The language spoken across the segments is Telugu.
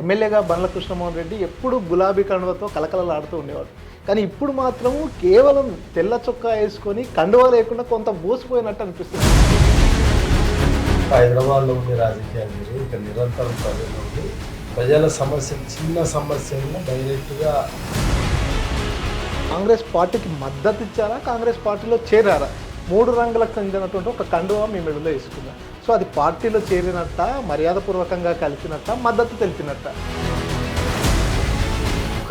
ఎమ్మెల్యేగా బండ్ల కృష్ణమోహన్ రెడ్డి ఎప్పుడు గులాబీ కండువతో కలకలలాడుతూ ఉండేవాడు. కానీ ఇప్పుడు మాత్రము కేవలం తెల్ల చొక్కా వేసుకొని కండువా లేకుండా కొంత బోసిపోయినట్టు అనిపిస్తుంది. హైదరాబాద్లో ఉండే రాజకీయాలు ఇక నిరంతరం ప్రజలు ఉండి ప్రజల సమస్య చిన్న సమస్యలను డైరెక్ట్గా కాంగ్రెస్ పార్టీకి మద్దతు ఇచ్చారా, కాంగ్రెస్ పార్టీలో చేరారా? 3 రంగులకు చెందినటువంటి ఒక కండువా మీ మెడలో వేసుకున్నారు. సో అది పార్టీలో చేరినట్ట, మర్యాదపూర్వకంగా కలిసినట్ట, మద్దతు తెలిపినట్ట?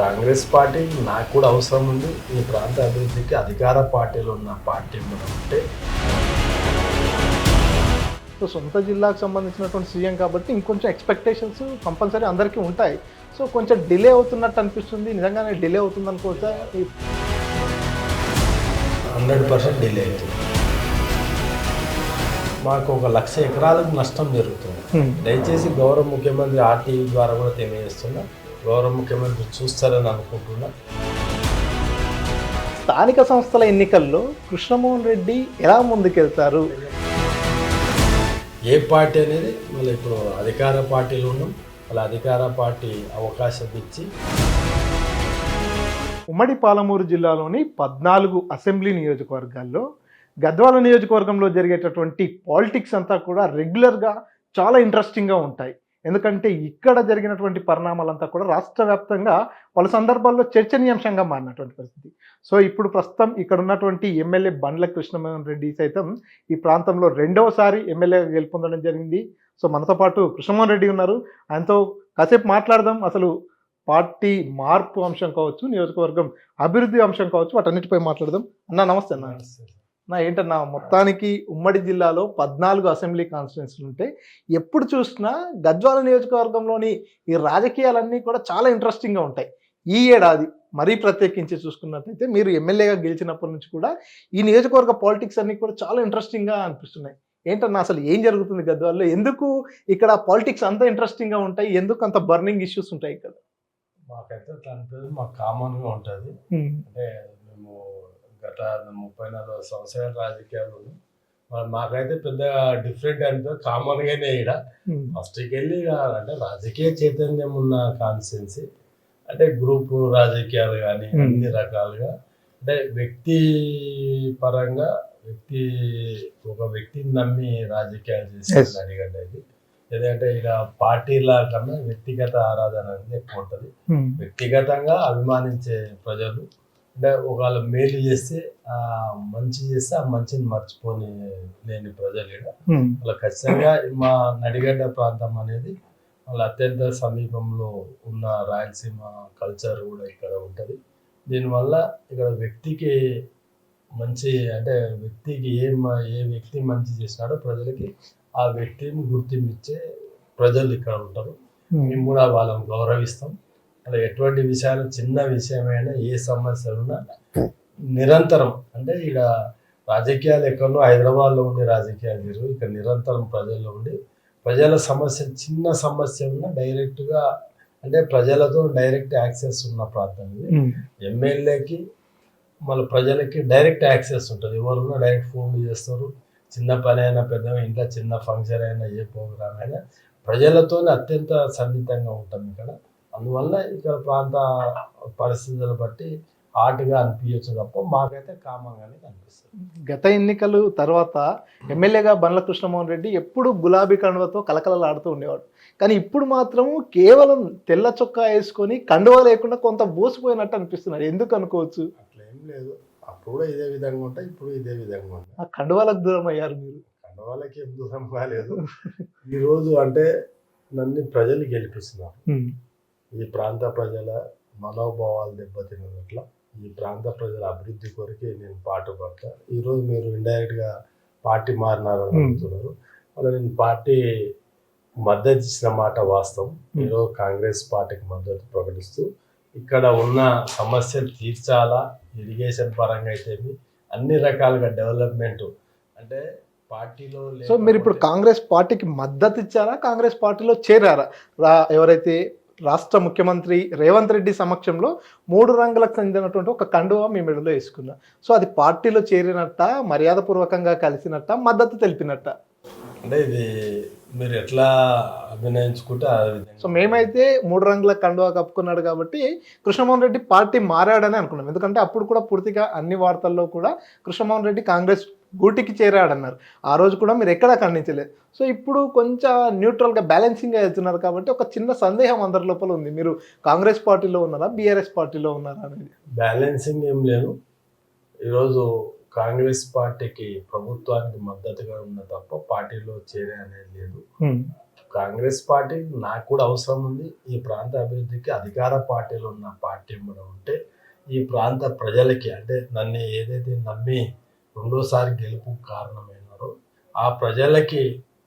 కాంగ్రెస్ పార్టీ నాకు కూడా అవసరం ఉంది. ఈ ప్రాంత అభివృద్ధికి అధికార పార్టీలో ఉన్న పార్టీ కూడా ఉంటే సో సొంత జిల్లాకు సంబంధించినటువంటి సీఎం కాబట్టి ఇంకొంచెం ఎక్స్పెక్టేషన్స్ కంపల్సరీ అందరికీ ఉంటాయి. సో కొంచెం డిలే అవుతున్నట్టు అనిపిస్తుంది. నిజంగానే డిలే అవుతుంది అనుకోవచ్చా? 100% డిలే అవుతుంది. మాకు 1,00,000 ఎకరాలకు నష్టం జరుగుతుంది. దయచేసి గౌరవ ముఖ్యమంత్రి ఆర్టీవీ ద్వారా కూడా తెలియజేస్తున్నా, గౌరవ ముఖ్యమంత్రి చూస్తారని అనుకుంటున్నా. స్థానిక సంస్థల ఎన్నికల్లో కృష్ణమోహన్ రెడ్డి ఎలా ముందుకెళ్తారు? ఏ పార్టీ అనేది మళ్ళీ ఇప్పుడు అధికార పార్టీలో ఉన్నాం, వాళ్ళ అధికార పార్టీ అవకాశం ఇచ్చి ఉమ్మడి పాలమూరు జిల్లాలోని 14 అసెంబ్లీ నియోజకవర్గాల్లో గద్వాల నియోజకవర్గంలో జరిగేటటువంటి పాలిటిక్స్ అంతా కూడా రెగ్యులర్గా చాలా ఇంట్రెస్టింగ్గా ఉంటాయి. ఎందుకంటే ఇక్కడ జరిగినటువంటి పరిణామాలంతా కూడా రాష్ట్ర వ్యాప్తంగా పలు సందర్భాల్లో చర్చనీయాంశంగా మారినటువంటి పరిస్థితి. సో ఇప్పుడు ప్రస్తుతం ఇక్కడ ఉన్నటువంటి ఎమ్మెల్యే బండ్ల కృష్ణమోహన్ రెడ్డి సైతం ఈ ప్రాంతంలో 2వసారి ఎమ్మెల్యేగా గెలుపొందడం జరిగింది. సో మనతో పాటు కృష్ణమోహన్ రెడ్డి ఉన్నారు. ఆయనతో కాసేపు మాట్లాడదాం. అసలు పార్టీ మార్పు అంశం కావచ్చు, నియోజకవర్గం అభివృద్ధి అంశం కావచ్చు, వాటన్నిటిపై మాట్లాడదాం. అన్న నమస్తే. అన్న ఏంటన్నా, మొత్తానికి ఉమ్మడి జిల్లాలో 14 అసెంబ్లీ కాన్స్టిట్యున్సీలు ఉంటే ఎప్పుడు చూసినా గద్వాల నియోజకవర్గంలోని ఈ రాజకీయాలన్నీ కూడా చాలా ఇంట్రెస్టింగ్గా ఉంటాయి. ఈ ఏడాది మరీ ప్రత్యేకించి చూసుకున్నట్లయితే మీరు ఎమ్మెల్యేగా గెలిచినప్పటి నుంచి కూడా ఈ నియోజకవర్గ పాలిటిక్స్ అన్నీ కూడా చాలా ఇంట్రెస్టింగ్గా అనిపిస్తున్నాయి. ఏంటన్నా అసలు ఏం జరుగుతుంది గద్వాలలో? ఎందుకు ఇక్కడ పాలిటిక్స్ అంత ఇంట్రెస్టింగ్గా ఉంటాయి? ఎందుకు అంత బర్నింగ్ ఇష్యూస్ ఉంటాయి ఇక్కడ? మాకైతే అట్లా అనిపిస్తుంది, మాకు కామన్గా ఉంటుంది. అంటే మేము గత 34 సంవత్సరాల రాజకీయాలు మాకైతే పెద్ద డిఫరెంట్ అనిపిస్తుంది, కామన్గానే. ఇక్కడ ఫస్ట్కి వెళ్ళి అంటే రాజకీయ చైతన్యం ఉన్న కాన్స్టిట్యున్సీ, అంటే గ్రూపు రాజకీయాలు కానీ అన్ని రకాలుగా, అంటే వ్యక్తి పరంగా ఒక వ్యక్తిని నమ్మి రాజకీయాలు చేసేది అడిగండి. ఇది ఎందుకంటే ఇక పార్టీల కన్నా వ్యక్తిగత ఆరాధన అనేది ఎక్కువ ఉంటుంది. వ్యక్తిగతంగా అభిమానించే ప్రజలు, అంటే ఒకవేళ మేలు చేస్తే మంచి చేస్తే ఆ మంచిని మర్చిపోని లేని ప్రజలు ఇక్కడ వాళ్ళ ఖచ్చితంగా మా నడిగడ్డ ప్రాంతం అనేది వాళ్ళ అత్యంత సమీపంలో ఉన్న రాయలసీమ కల్చర్ కూడా ఇక్కడ ఉంటుంది. దీనివల్ల ఇక్కడ వ్యక్తికి మంచి, అంటే వ్యక్తికి ఏ వ్యక్తి మంచి చేసినాడో ప్రజలకి ఆ వ్యక్తిని గుర్తించే ప్రజలు ఇక్కడ ఉంటారు. మేము కూడా వాళ్ళని గౌరవిస్తాం. అలా ఎటువంటి విషయాలు, చిన్న విషయమైనా ఏ సమస్య ఉన్నా నిరంతరం, అంటే ఇక్కడ రాజకీయాలు ఎక్కడో హైదరాబాద్లో ఉండే రాజకీయాలు వేరు, ఇక్కడ నిరంతరం ప్రజల్లో ఉండి ప్రజల సమస్య, చిన్న సమస్య ఉన్నా డైరెక్ట్గా, అంటే ప్రజలతో డైరెక్ట్ యాక్సెస్ ఉన్న ప్రాంతం ఇది. ఎమ్మెల్యేకి మళ్ళీ ప్రజలకి డైరెక్ట్ యాక్సెస్ ఉంటుంది. ఎవరున్నా డైరెక్ట్ ఫోన్లు చేస్తారు. చిన్న పని అయినా, పెద్ద ఇంట్లో చిన్న ఫంక్షన్ అయినా, ఏ ప్రోగ్రామ్ అయినా ప్రజలతో అత్యంత సన్నిహితంగా ఉంటాం ఇక్కడ. అందువల్ల ఇక్కడ ప్రాంత పరిస్థితులను బట్టి హాట్గా అనిపించచ్చు తప్ప మాకైతే కామంగానే కనిపిస్తుంది. గత ఎన్నికలు తర్వాత ఎమ్మెల్యేగా బండ్ల కృష్ణమోహన్ రెడ్డి ఎప్పుడు గులాబీ కండువతో కలకలలాడుతూ ఉండేవాడు. కానీ ఇప్పుడు మాత్రం కేవలం తెల్ల చొక్కా వేసుకొని కండువా లేకుండా కొంత బోసిపోయినట్టు అనిపిస్తున్నారు. ఎందుకు అనుకోవచ్చు? అట్లా ఏం లేదు, అప్పుడు కూడా ఇదే విధంగా ఉంటాయి, ఇప్పుడు ఇదే విధంగా ఉంటాయి. ఆ కండువాలకు దూరం అయ్యారు మీరు. కండువాలకి ఏం దూరం కాలేదు. ఈరోజు అంటే నన్ను ప్రజలు గెలిపిస్తున్నారు. ఈ ప్రాంత ప్రజల మనోభావాలు దెబ్బతిన్నట్ల ఈ ప్రాంత ప్రజల అభివృద్ధి కొరకే నేను పాటుపడతా. ఈరోజు మీరు ఇండైరెక్ట్గా పార్టీ మారినారని అడుగుతున్నారు. అలా నేను పార్టీ మద్దతు ఇచ్చిన మాట వాస్తవం. ఈరోజు కాంగ్రెస్ పార్టీకి మద్దతు ప్రకటిస్తూ ఇక్కడ ఉన్న సమస్యలు తీర్చాలా, ఇరిగేషన్ పరంగా అయితే అన్ని రకాలుగా డెవలప్మెంట్, అంటే పార్టీలో. సో మీరు ఇప్పుడు కాంగ్రెస్ పార్టీకి మద్దతు ఇచ్చారా, కాంగ్రెస్ పార్టీలో చేరారా? ఎవరైతే రాష్ట్ర ముఖ్యమంత్రి రేవంత్ రెడ్డి సమక్షంలో 3 రంగులకు చెందినటువంటి ఒక కండువా మీ మెడలో వేసుకున్నా. సో అది పార్టీలో చేరినట్ట, మర్యాదపూర్వకంగా కలిసినట్ట, మద్దతు తెలిపినట్ట? అంటే ఇది మీరు ఎట్లా అభినయించుకుంటే ఆ విధంగా. సో మేమైతే 3 రంగుల కండువా కప్పుకున్నాడు కాబట్టి కృష్ణమోహన్ రెడ్డి పార్టీ మారాడని అనుకున్నాం. ఎందుకంటే అప్పుడు కూడా పూర్తిగా అన్ని వార్తల్లో కూడా కృష్ణమోహన్ రెడ్డి కాంగ్రెస్ గూటికి చేరాడన్నారు. ఆ రోజు కూడా మీరు ఎక్కడా ఖండించలేదు. సో ఇప్పుడు కొంచెం న్యూట్రల్గా బ్యాలెన్సింగ్గా వెళ్తున్నారు కాబట్టి ఒక చిన్న సందేహం అందరి లోపల ఉంది. మీరు కాంగ్రెస్ పార్టీలో ఉన్నారా, బీఆర్ఎస్ పార్టీలో ఉన్నారా అనేది? బ్యాలెన్సింగ్ ఏం లేదు. ఈరోజు కాంగ్రెస్ పార్టీకి ప్రభుత్వానికి మద్దతుగా ఉన్న తప్ప పార్టీలో చేరే అనేది లేదు. కాంగ్రెస్ పార్టీ నాకు కూడా అవసరం ఉంది. ఈ ప్రాంత అభివృద్ధికి అధికార పార్టీలో ఉన్న పార్టీ కూడా ఉంటే ఈ ప్రాంత ప్రజలకి, అంటే నన్ను ఏదైతే నమ్మి రెండోసారి గెలుపు కారణమైనారో ఆ ప్రజలకి,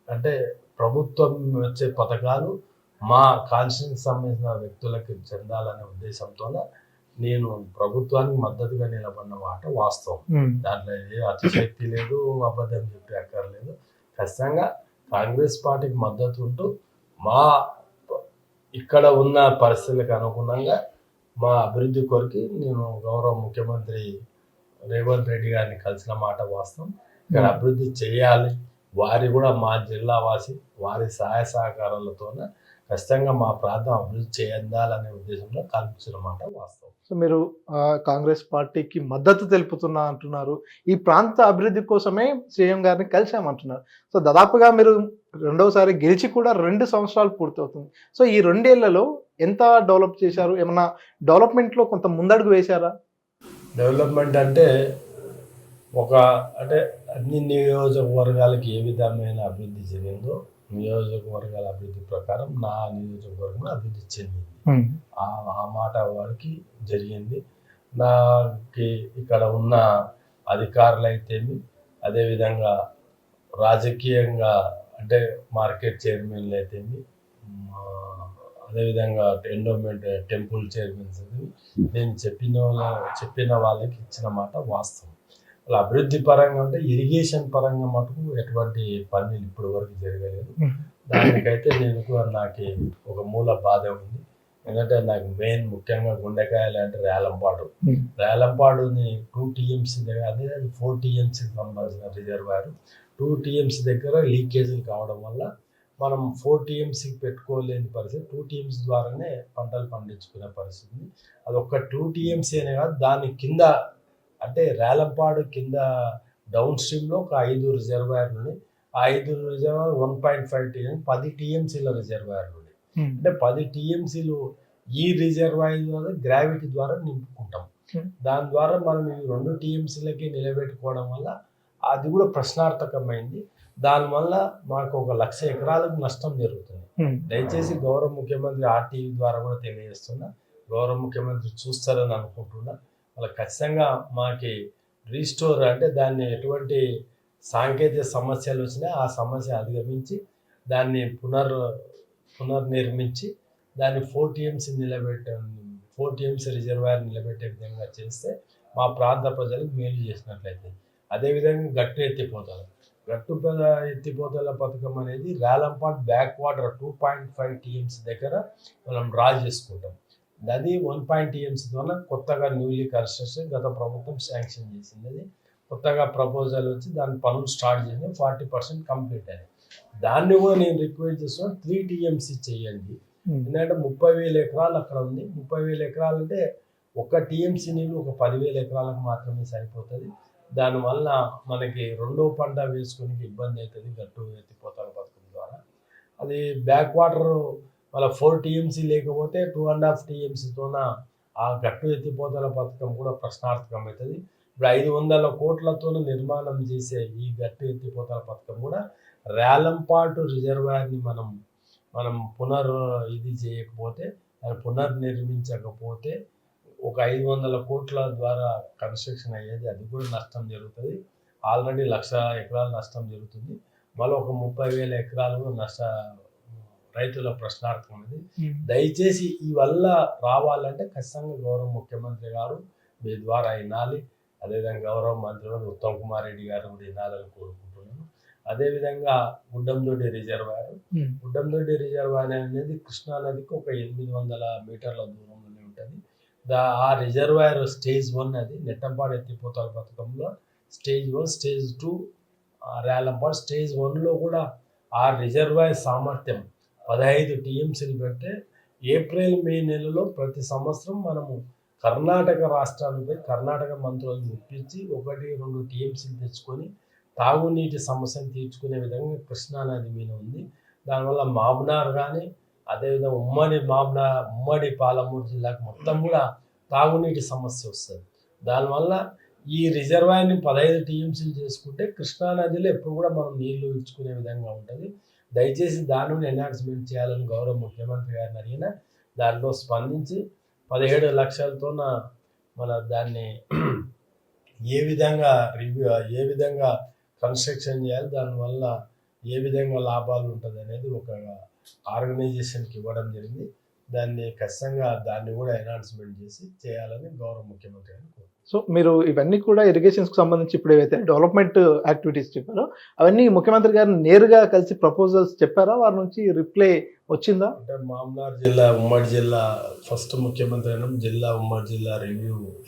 అంటే ప్రభుత్వం వచ్చే పథకాలు మా కాన్స్టిట్యూన్సీకి సంబంధించిన వ్యక్తులకి చెందాలనే ఉద్దేశంతోనే నేను ప్రభుత్వానికి మద్దతుగా నిలబడిన మాట వాస్తవం. దాంట్లో ఏ అతిశక్తి లేదు, అబద్ధం చెప్పే అక్కర్లేదు. ఖచ్చితంగా కాంగ్రెస్ పార్టీకి మద్దతు ఉంటూ మా ఇక్కడ ఉన్న పరిస్థితులకు అనుగుణంగా మా అభివృద్ధి కొరకు నేను గౌరవ ముఖ్యమంత్రి రేవంత్ రెడ్డి గారిని కలిసిన మాట వాస్తవం. ఇక్కడ అభివృద్ధి చేయాలి, వారి కూడా మా జిల్లా వాసి, వారి సహాయ సహకారాలతోనే ఖచ్చితంగా మా ప్రాంతం అభివృద్ధి చేయాలనే ఉద్దేశంలో కల్పించిన మాట వాస్తవం. సో మీరు కాంగ్రెస్ పార్టీకి మద్దతు తెలుపుతున్నా అంటున్నారు. ఈ ప్రాంత అభివృద్ధి కోసమే సీఎం గారిని కలిసామంటున్నారు. సో దాదాపుగా మీరు రెండవసారి గెలిచి కూడా 2 సంవత్సరాలు పూర్తవుతుంది. సో ఈ 2 ఏళ్లలో ఎంత డెవలప్ చేశారు? ఏమన్నా డెవలప్మెంట్లో కొంత ముందడుగు వేశారా? డెవలప్మెంట్ అంటే అంటే అన్ని నియోజకవర్గాలకి ఏ విధమైన అభివృద్ధి జరిగిందో నియోజకవర్గాల అభివృద్ధి ప్రకారం నా నియోజకవర్గం అభివృద్ధి చెందింది. ఆ మాట వారికి జరిగింది. నాకి ఇక్కడ ఉన్న అధికారులు అయితేమి, అదేవిధంగా రాజకీయంగా అంటే మార్కెట్ చైర్మన్లు అయితేమి, అదేవిధంగా ఎండోమెంట్ టెంపుల్ చైర్మన్స్, నేను చెప్పిన వాళ్ళకి ఇచ్చిన మాట వాస్తవం. అలా అభివృద్ధి పరంగా అంటే ఇరిగేషన్ పరంగా మటుకు ఎటువంటి పనులు ఇప్పటి వరకు జరగలేదు. దానికైతే నాకు ఒక మూల బాధ ఉంది. ఎందుకంటే నాకు మెయిన్ ముఖ్యంగా గుండెకాయలు అంటే రేలంపాడుని 2 TMC దగ్గర, అదే 4 TMCకి సంబంధించిన రిజర్వాయర్ 2 TMC దగ్గర లీకేజీలు కావడం వల్ల మనం 4 TMCకి పెట్టుకోలేని పరిస్థితి. 2 TMC ద్వారానే పంటలు పండించుకునే పరిస్థితి. అది ఒక్క 2 TMC అనే కాదు, దాని కింద అంటే రేలంపాడు కింద డౌన్ స్ట్రీమ్లో ఒక 5 రిజర్వాయర్లు ఉన్నాయి. ఆ 5 రిజర్వాయర్ 1.5 TMC 10 TMCల రిజర్వాయర్లు ఉన్నాయి. అంటే 10 TMCలు ఈ రిజర్వాయర్ ద్వారా గ్రావిటీ ద్వారా నింపుకుంటాం. దాని ద్వారా మనం ఈ 2 TMCలకి నిలబెట్టుకోవడం వల్ల అది కూడా ప్రశ్నార్థకమైంది. దానివల్ల మాకు 1,00,000 ఎకరాలకు నష్టం జరుగుతుంది. దయచేసి గౌరవ ముఖ్యమంత్రి RTV ద్వారా కూడా తెలియజేస్తున్నా, గౌరవ ముఖ్యమంత్రి చూస్తారని అనుకుంటున్నా. వాళ్ళకి ఖచ్చితంగా మాకి రీస్టోర్ అంటే దాన్ని ఎటువంటి సాంకేతిక సమస్యలు వచ్చినా ఆ సమస్య అధిగమించి దాన్ని పునర్నిర్మించి దాన్ని 4 TMC రిజర్వాయర్ నిలబెట్టే విధంగా చేస్తే మా ప్రాంత ప్రజలకు మేలు చేసినట్లయితే. అదేవిధంగా గట్టు ఎత్తిపోతల పథకం అనేది రేలంపాడ్ బ్యాక్ వాటర్ 2.5 TMC దగ్గర మనం డ్రా చేసుకుంటాం. అది 1 TMC ద్వారా కొత్తగా న్యూలీ కన్స్ట్రక్షన్ గత ప్రభుత్వం శాంక్షన్ చేసింది. అది కొత్తగా ప్రపోజల్ వచ్చి దాని పనులు స్టార్ట్ చేసి 40% కంప్లీట్ అయ్యాయి. దాన్ని కూడా నేను రిక్వెస్ట్ చేస్తున్నాను, 3 TMC చేయండి. ఎందుకంటే 30,000 ఎకరాలు అక్కడ ఉంది. 30,000 ఎకరాలు అంటే 1 TMC నీళ్ళు ఒక 10,000 ఎకరాలకు మాత్రమే సరిపోతుంది. దానివల్ల మనకి రెండో పంట వేసుకునే ఇబ్బంది అవుతుంది గట్టు ఎత్తిపోతల పథకం ద్వారా. అది బ్యాక్ వాటర్ మళ్ళీ 4 TMC లేకపోతే 2.5 TMCతోన ఆ గట్టు ఎత్తిపోతల పథకం కూడా ప్రశ్నార్థకం అవుతుంది. ఇప్పుడు 500 కోట్లతో నిర్మాణం చేసే ఈ గట్టు ఎత్తిపోతల పథకం కూడా రేలంపాటు రిజర్వాయర్ని మనం ఇది చేయకపోతే, దాన్ని పునర్నిర్మించకపోతే ఒక 500 కోట్ల ద్వారా కన్స్ట్రక్షన్ అయ్యేది, అది కూడా నష్టం జరుగుతుంది. ఆల్రెడీ 1,00,000 ఎకరాలు నష్టం జరుగుతుంది. మళ్ళీ ఒక 30,000 ఎకరాలు రైతుల ప్రశ్నార్థం అనేది. దయచేసి ఈ వల్ల రావాలంటే ఖచ్చితంగా గౌరవ ముఖ్యమంత్రి గారు మీ ద్వారా వినాలి. అదేవిధంగా గౌరవ మంత్రి ఉత్తమ్ కుమార్ రెడ్డి గారు కూడా వినాలని కోరుకుంటున్నాను. అదేవిధంగా గుడ్డందొడ్డి రిజర్వాయర్ అనేది కృష్ణానదికి ఒక 800 మీటర్ల దూరంలోనే ఉంటుంది. ఆ రిజర్వాయర్ స్టేజ్ 1 అది నెట్టంపాడు ఎత్తిపోతల పథకంలో స్టేజ్ 1, స్టేజ్ 2 రేలంపాడు. స్టేజ్ 1లో కూడా ఆ రిజర్వాయర్ సామర్థ్యం 15 టీఎంసీలు పెడితే ఏప్రిల్ మే నెలలో ప్రతి సంవత్సరం మనము కర్ణాటక రాష్ట్రానికి కర్ణాటక మంత్రులను ఒప్పించి 1-2 టీఎంసీలు తెచ్చుకొని తాగునీటి సమస్యను తీర్చుకునే విధంగా కృష్ణానది మీద ఉంది. దానివల్ల మాబ్నార్ కానీ అదేవిధంగా ఉమ్మడి పాలమూరు జిల్లాకు మొత్తం కూడా తాగునీటి సమస్య వస్తుంది. దానివల్ల ఈ రిజర్వాయర్ని 15 టీఎంసీలు చేసుకుంటే కృష్ణానదిలో ఎప్పుడు కూడా మనం నీళ్లు ఇచ్చుకునే విధంగా ఉంటుంది. దయచేసి దానిని ఎన్హాన్స్మెంట్ చేయాలని గౌరవ ముఖ్యమంత్రి గారిని అడిగిన దాంట్లో స్పందించి 17 లక్షలతో మన దాన్ని ఏ విధంగా కన్స్ట్రక్షన్ చేయాలి, దానివల్ల ఏ విధంగా లాభాలు ఉంటుంది అనేది ఒక ఆర్గనైజేషన్కి ఇవ్వడం జరిగింది. దాన్ని ఖచ్చితంగా దాన్ని కూడా ఎన్హాన్స్మెంట్ చేయాలని గౌరవ ముఖ్యమంత్రి గారిని కోరుతున్నాను. సో మీరు ఇవన్నీ కూడా ఇరిగేషన్స్కి సంబంధించి ఇప్పుడు ఏవైతే డెవలప్మెంట్ యాక్టివిటీస్ చెప్పారో అవన్నీ ముఖ్యమంత్రి గారిని నేరుగా కలిసి ప్రపోజల్స్ చెప్పారా, వారి నుంచి రిప్లై వచ్చిందా? అంటే మామ్నార్ జిల్లా ఉమ్మడి జిల్లా ఫస్ట్ ముఖ్యమంత్రి అయినప్పుడు జిల్లా ఉమ్మడి జిల్లా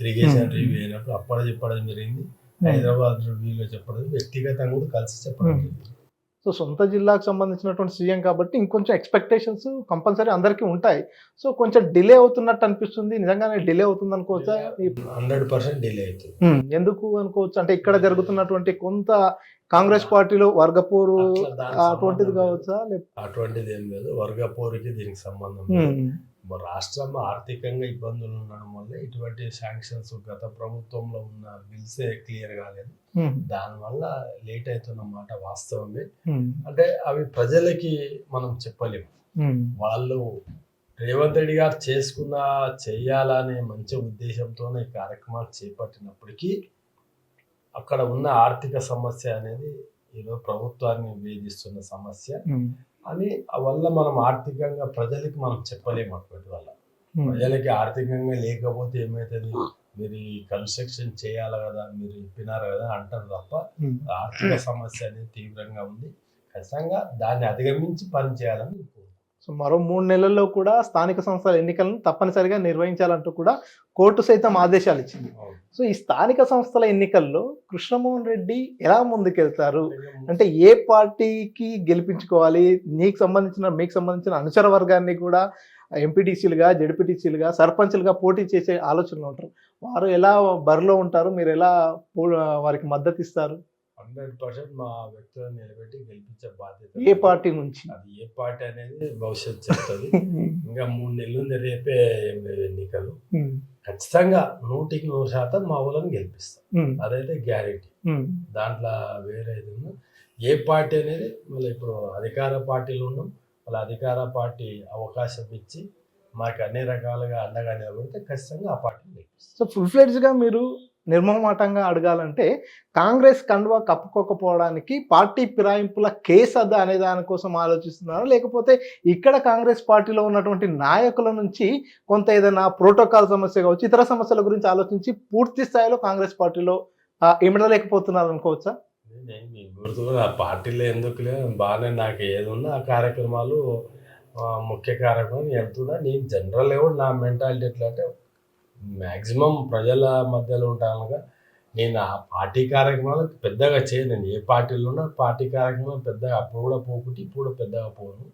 ఇరిగేషన్ రివ్యూ అయినప్పుడు అప్పుడు చెప్పడం జరిగింది. హైదరాబాద్ రివ్యూలో చెప్పడం, వ్యక్తిగతంగా కూడా కలిసి చెప్పడం జరిగింది. సో సొంత జిల్లాకు సంబంధించినటువంటి సీఎం కాబట్టి ఇంకొంచెం ఎక్స్పెక్టేషన్స్ కంపల్సరీ అందరికీ ఉంటాయి. సో కొంచెం డిలే అవుతున్నట్టు అనిపిస్తుంది. నిజంగానే డిలే అవుతుంది అనుకోవచ్చా? 100% డిలే అవుతుంది. ఎందుకు అనుకోవచ్చు అంటే ఇక్కడ జరుగుతున్నటువంటి కొంత కాంగ్రెస్ పార్టీలో వర్గపోరు అటువంటిది కావచ్చా? అటువంటిది ఏం లేదు. వర్గపోరుకి దీనికి సంబంధం లేదు. రాష్ట్రం ఆర్థికంగా ఇబ్బందులు ఉండడం వల్ల ఇటువంటి శాంక్షన్స్ గత ప్రభుత్వంలో ఉన్న బిల్సే క్లియర్ కాలేదు. దానివల్ల లేట్ అవుతున్న మాట వాస్తవమే. అంటే అవి ప్రజలకి మనం చెప్పలేము. వాళ్ళు రేవంత్ రెడ్డి గారు చెయ్యాలనే మంచి ఉద్దేశంతోనే ఈ కార్యక్రమాలు చేపట్టినప్పటికీ అక్కడ ఉన్న ఆర్థిక సమస్య అనేది ఈరోజు ప్రభుత్వాన్ని వేధిస్తున్న సమస్య అని వల్ల మనం ఆర్థికంగా ప్రజలకి మనం చెప్పలేము. అటువంటి వల్ల ప్రజలకి ఆర్థికంగా లేకపోతే ఏమవుతుంది, మీరు ఈ కన్స్ట్రక్షన్ చేయాలి కదా, మీరు ఇప్పినారు కదా అంటారు తప్ప ఆర్థిక సమస్య అనేది తీవ్రంగా ఉంది. ఖచ్చితంగా దాన్ని అధిగమించి పని చేయాలని. సో మరో 3 నెలల్లో కూడా స్థానిక సంస్థల ఎన్నికలను తప్పనిసరిగా నిర్వహించాలంటూ కూడా కోర్టు సైతం ఆదేశాలు ఇచ్చింది. సో ఈ స్థానిక సంస్థల ఎన్నికల్లో కృష్ణమోహన్ రెడ్డి ఎలా ముందుకెళ్తారు అంటే ఏ పార్టీకి గెలిపించుకోవాలి? మీకు సంబంధించిన అనుచర వర్గాన్ని కూడా ఎంపీటీసీలుగా, జడ్పీటీసీలుగా, సర్పంచ్లుగా పోటీ చేసే ఆలోచనలు ఉంటారు. వారు ఎలా బరిలో ఉంటారు? మీరు ఎలా వారికి మద్దతు ఇస్తారు? 100% మా వ్యక్తులను నిలబెట్టి గెలిపించే బాధ్యత. ఏ పార్టీ నుంచి? అది ఏ పార్టీ అనేది భవిష్యత్తు చెప్తుంది. ఇంకా 3 నెలలు రేపే ఎన్నికలు. ఖచ్చితంగా 100% మా ఊళ్ళని గెలిపిస్తాం. అదైతే గ్యారెంటీ. దాంట్లో వేరేది ఉన్నా ఏ పార్టీ అనేది మళ్ళీ ఇప్పుడు అధికార పార్టీలు ఉన్నాం. వాళ్ళ అధికార పార్టీ అవకాశం ఇచ్చి మాకు అన్ని రకాలుగా అండగా నిలబడితే ఖచ్చితంగా ఆ పార్టీని గెలిపిస్తాం. సో ఫుల్ ఫ్లెడ్జ్గా మీరు నిర్మమాటంగా అడగాలంటే కాంగ్రెస్ కండువా కప్పుకోకపోవడానికి పార్టీ ఫిరాయింపుల కేసు అదా అనే దానికోసం ఆలోచిస్తున్నారా, లేకపోతే ఇక్కడ కాంగ్రెస్ పార్టీలో ఉన్నటువంటి నాయకుల నుంచి కొంత ఏదైనా ప్రోటోకాల్ సమస్య కావచ్చు, ఇతర సమస్యల గురించి ఆలోచించి పూర్తి స్థాయిలో కాంగ్రెస్ పార్టీలో ఇమడలేకపోతున్నారు అనుకోవచ్చా? గుర్తుగా ఆ పార్టీలో ఎందుకులే, బాగానే నాకు ఏది ఉన్నా ఆ కార్యక్రమాలు ముఖ్య కార్యక్రమం వెళ్తున్నా. నేను జనరల్ కూడా నా మెంటాలిటీ ఎట్లా అంటే మ్యాక్సిమం ప్రజల మధ్యలో ఉంటానుగా. నేను ఆ పార్టీ కార్యక్రమాలు పెద్దగా చేయను. ఏ పార్టీలో ఉన్నా పార్టీ కార్యక్రమాలు పెద్దగా అప్పుడు కూడా పోకుంటే ఇప్పుడు కూడా పెద్దగా పోను.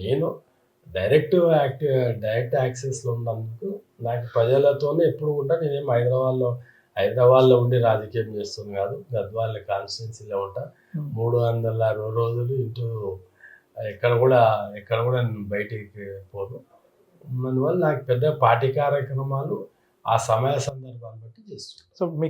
నేను డైరెక్ట్ యాక్సెస్లో ఉన్నందుకు నాకు ప్రజలతోనే ఎప్పుడు ఉంటా. నేనేం హైదరాబాద్లో ఉండి రాజకీయం చేస్తుంది కాదు. గద్వాల కాన్స్టిట్యున్సీలో ఉంటా. 360 రోజులు ఇంటూ ఎక్కడ కూడా నేను బయటికి పోను. అందువల్ల నాకు పెద్ద పార్టీ కార్యక్రమాలు ఆ సమయ సందర్భాన్ని బట్టి చేస్తున్నాను. సో మీ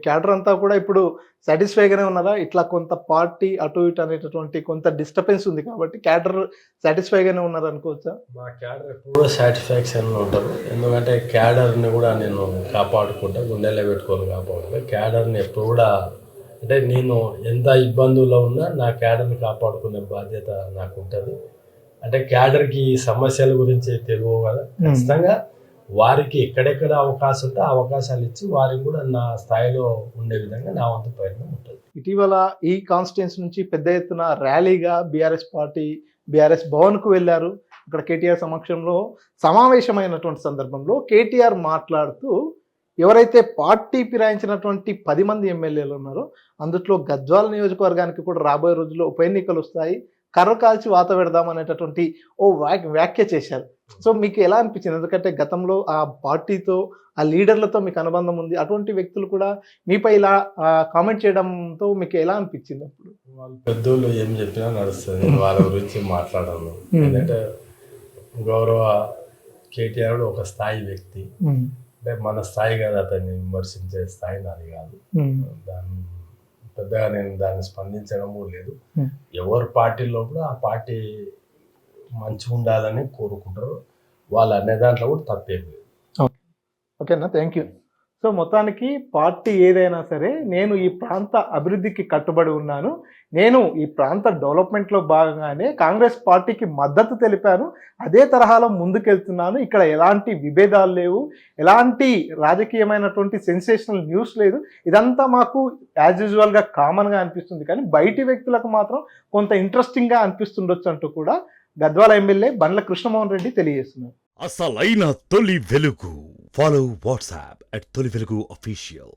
క్యాడర్ అంతా కూడా ఇప్పుడు సాటిస్ఫైగానే ఉన్నారా? ఇట్లా కొంత పార్టీ అటు ఇటు అనేటటువంటి కొంత డిస్టర్బెన్స్ ఉంది కాబట్టి క్యాడర్ సాటిస్ఫైగానే ఉన్నారు అనుకోవచ్చా? మా క్యాడర్ ఎప్పుడు సాటిస్ఫాక్షన్లో ఉంటారు. ఎందుకంటే క్యాడర్ని కూడా నేను కాపాడుకుంటా, గుండెల్లో పెట్టుకొని కాపాడుకుంటా. క్యాడర్ని ఎప్పుడు కూడా అంటే నేను ఎంత ఇబ్బందుల్లో ఉన్నా నా క్యాడర్ని కాపాడుకునే బాధ్యత నాకు ఉంటుంది. అంటే క్యాడర్కి సమస్యల గురించి తెలియవు కదా, ఖచ్చితంగా వారికి ఎక్కడెక్కడ అవకాశం ఉంటే ఆ అవకాశాలు ఇచ్చి వారికి కూడా నా స్థాయిలో ఉండే విధంగా నా వంతు ప్రయత్నం ఉంటుంది. ఇటీవల ఈ కాన్స్టిట్యున్సీ నుంచి పెద్ద ఎత్తున ర్యాలీగా బీఆర్ఎస్ భవన్కు వెళ్ళారు. అక్కడ కేటీఆర్ సమక్షంలో సమావేశమైనటువంటి సందర్భంలో కేటీఆర్ మాట్లాడుతూ ఎవరైతే పార్టీ ఫిరాయించినటువంటి 10 మంది ఎమ్మెల్యేలు ఉన్నారో అందులో గద్వాల నియోజకవర్గానికి కూడా రాబోయే రోజుల్లో ఉప ఎన్నికలు వస్తాయి, కర్ర కాల్చి వాత పెడదాం అనేటటువంటి వ్యాఖ్య చేశారు. సో మీకు ఎలా అనిపించింది? ఎందుకంటే గతంలో ఆ పార్టీతో ఆ లీడర్లతో మీకు అనుబంధం ఉంది. అటువంటి వ్యక్తులు కూడా మీపై ఇలా కామెంట్ చేయడంతో మీకు ఎలా అనిపించింది అప్పుడు? వాళ్ళు పెద్దోళ్ళు ఏం చెప్పినా నడుస్తుంది, నేను వాళ్ళ గురించి మాట్లాడను. ఎందుకంటే గౌరవ కేటీఆర్ ఒక స్థాయి వ్యక్తి, అంటే మన స్థాయి కాదు, అతన్ని విమర్శించే స్థాయి నాది కాదు. దాన్ని పెద్దగా నేను దాన్ని స్పందించడము లేదు. ఎవరి పార్టీలో కూడా ఆ పార్టీ మంచిగా ఉండాలని కోరుకుంటారు, వాళ్ళు అనే దాంట్లో కూడా తప్పేం లేదు. ఓకేనా, థ్యాంక్ యూ. సో మొత్తానికి పార్టీ ఏదైనా సరే నేను ఈ ప్రాంత అభివృద్ధికి కట్టుబడి ఉన్నాను, నేను ఈ ప్రాంత డెవలప్మెంట్లో భాగంగానే కాంగ్రెస్ పార్టీకి మద్దతు తెలిపాను, అదే తరహాలో ముందుకెళ్తున్నాను, ఇక్కడ ఎలాంటి విభేదాలు లేవు, ఎలాంటి రాజకీయమైనటువంటి సెన్సేషనల్ న్యూస్ లేదు, ఇదంతా మాకు యాజ్ యూజువల్గా కామన్గా అనిపిస్తుంది, కానీ బయటి వ్యక్తులకు మాత్రం కొంత ఇంట్రెస్టింగ్గా అనిపిస్తుండొచ్చు అంటూ కూడా గద్వాల ఎమ్మెల్యే బండ్ల కృష్ణమోహన్ రెడ్డి తెలియజేస్తున్నారు. అసలైన తొలి వెలుగు. ఫాలో వాట్సాప్ @తొలి వెలుగు official.